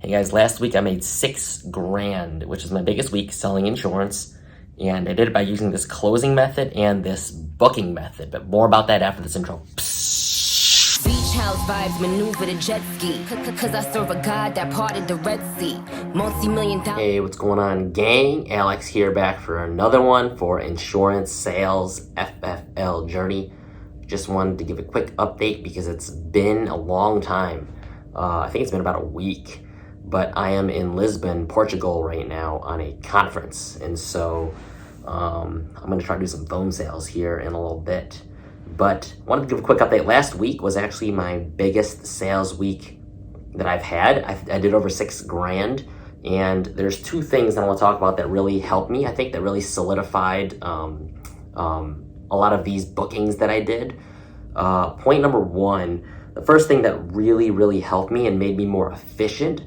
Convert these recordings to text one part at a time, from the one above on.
Hey guys, last week I made $6,000, which is my biggest week selling insurance. And I did it by using this closing method and this booking method. But more about that after this intro. Beach house vibes maneuver the jet ski. Cause I serve a god that parted the Red Sea. Multi-million-dollar. Hey, what's going on, gang? Alex here, back for another one for Insurance Sales FFL Journey. Just wanted to give a quick update because it's been a long time. I think it's been about a week. But I am in Lisbon, Portugal right now on a conference. And so I'm going to try to do some phone sales here in a little bit. But I wanted to give a quick update. Last week was actually my biggest sales week that I've had. I did over $6,000. And there's two things that I want to talk about that really helped me. I think that really solidified a lot of these bookings that I did. Point number one, the first thing that really helped me and made me more efficient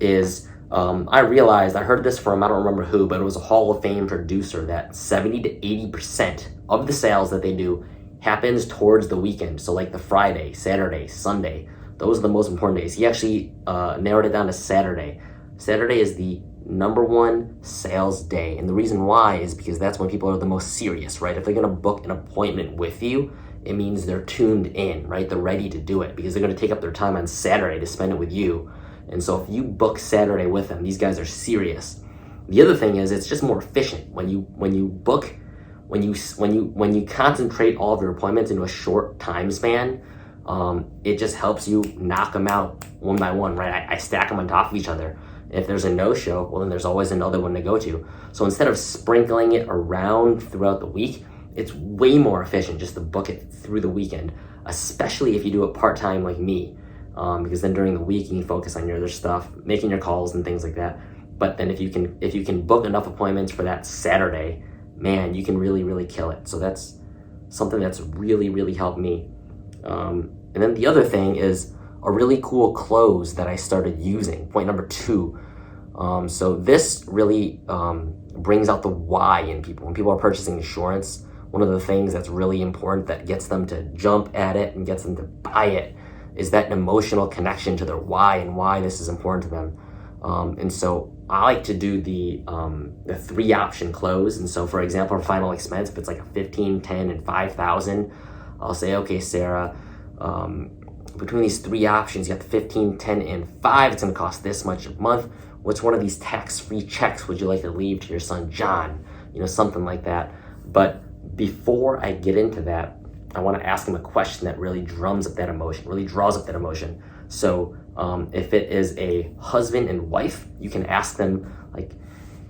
is I realized, I heard this from, I don't remember who, but it was a Hall of Fame producer, that 70 to 80% of the sales that they do happens towards the weekend. So like the Friday, Saturday, Sunday, those are the most important days. He actually narrowed it down to Saturday. Saturday is the number one sales day. And the reason why is because that's when people are the most serious, right? If they're gonna book an appointment with you, it means they're tuned in, right? They're ready to do it because they're gonna take up their time on Saturday to spend it with you. And so if you book Saturday with them, these guys are serious. The other thing is it's just more efficient when you book, when you concentrate all of your appointments into a short time span. It just helps you knock them out one by one, right? I stack them on top of each other. If there's a no-show, well, then there's always another one to go to. So instead of sprinkling it around throughout the week, it's way more efficient just to book it through the weekend, especially if you do it part-time like me. Because then during the week you can focus on your other stuff, making your calls and things like that. But then if you can book enough appointments for that Saturday, man, you can really kill it. So that's something that's really helped me. And then the other thing is a really cool close that I started using. Point number two. So this really brings out the why in people. When people are purchasing insurance, one of the things that's really important that gets them to jump at it and gets them to buy it is that emotional connection to their why and why this is important to them. And so I like to do the 3-option close. And so for example, for final expense, if it's like a 15, 10, and 5,000, I'll say, okay, Sarah, between these 3 options, you got the 15, 10, and 5, it's gonna cost this much a month. What's one of these tax-free checks would you like to leave to your son, John? You know, something like that. But before I get into that, I want to ask him a question that really drums up that emotion, really draws up that emotion. So if it is a husband and wife, you can ask them like,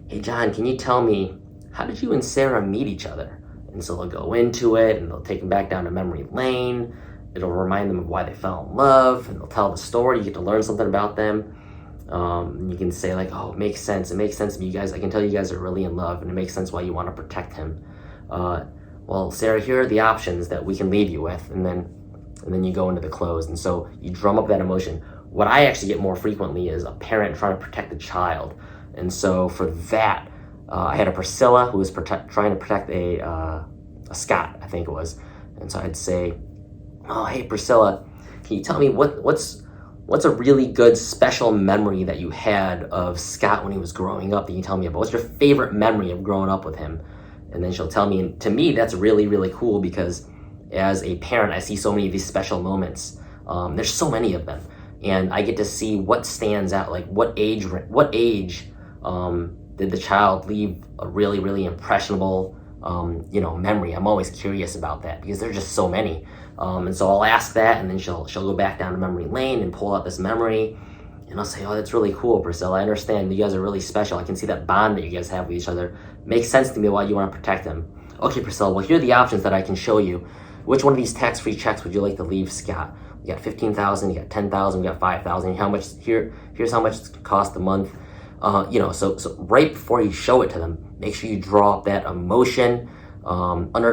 hey John, can you tell me, how did you and Sarah meet each other? And so they'll go into it and they'll take them back down to memory lane. It'll remind them of why they fell in love, and they'll tell the story. You get to learn something about them. You can say like, oh, it makes sense. It makes sense to me, you guys. I can tell you guys are really in love, and it makes sense why you want to protect him. Well, Sarah, here are the options that we can leave you with, and then you go into the close. And so you drum up that emotion. What I actually get more frequently is a parent trying to protect the child. And so for that, I had a Priscilla who was trying to protect a Scott, I think it was. And so I'd say, oh, hey Priscilla, can you tell me what's a really good special memory that you had of Scott when he was growing up that you tell me about? What's your favorite memory of growing up with him? And then she'll tell me, and to me, that's really cool because as a parent, I see so many of these special moments. There's so many of them. And I get to see what stands out, like what age did the child leave a really impressionable, memory. I'm always curious about that because there's just so many. And so I'll ask that, and then she'll go back down to memory lane and pull out this memory. And I'll say, oh, that's really cool, Priscilla. I understand you guys are really special. I can see that bond that you guys have with each other. Makes sense to me why you want to protect them. Okay, Priscilla, well, here are the options that I can show you. Which one of these tax-free checks would you like to leave Scott? You got 15,000, you got 10,000, you got 5,000. Here's how much it costs a month. So right before you show it to them, make sure you draw up that emotion,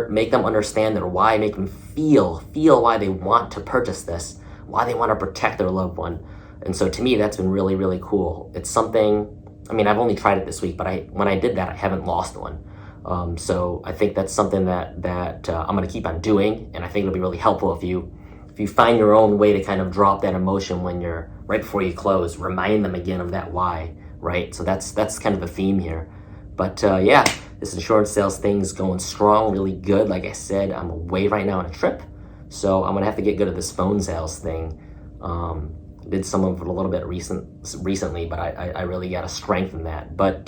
make them understand their why, make them feel why they want to purchase this, why they want to protect their loved one. And so to me, that's been really cool. It's something, I mean, I've only tried it this week, but when I did that, I haven't lost one. So I think that's something that I'm going to keep on doing, and I think it'll be really helpful if you find your own way to kind of drop that emotion when you're right before you close, remind them again of that why, right? So that's kind of the theme here. But yeah, this insurance sales thing's going strong, really good. Like I said, I'm away right now on a trip, so I'm gonna have to get good at this phone sales thing. Did some of it a little bit recently, but I really got to strengthen that. But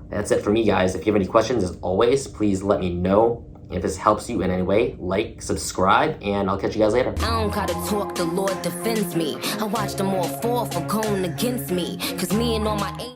that's it for me, guys. If you have any questions, as always, please let me know. If this helps you in any way, like, subscribe, and I'll catch you guys later. I don't gotta talk, the Lord defends me. I watch them all fall for going against me. Cause me and all my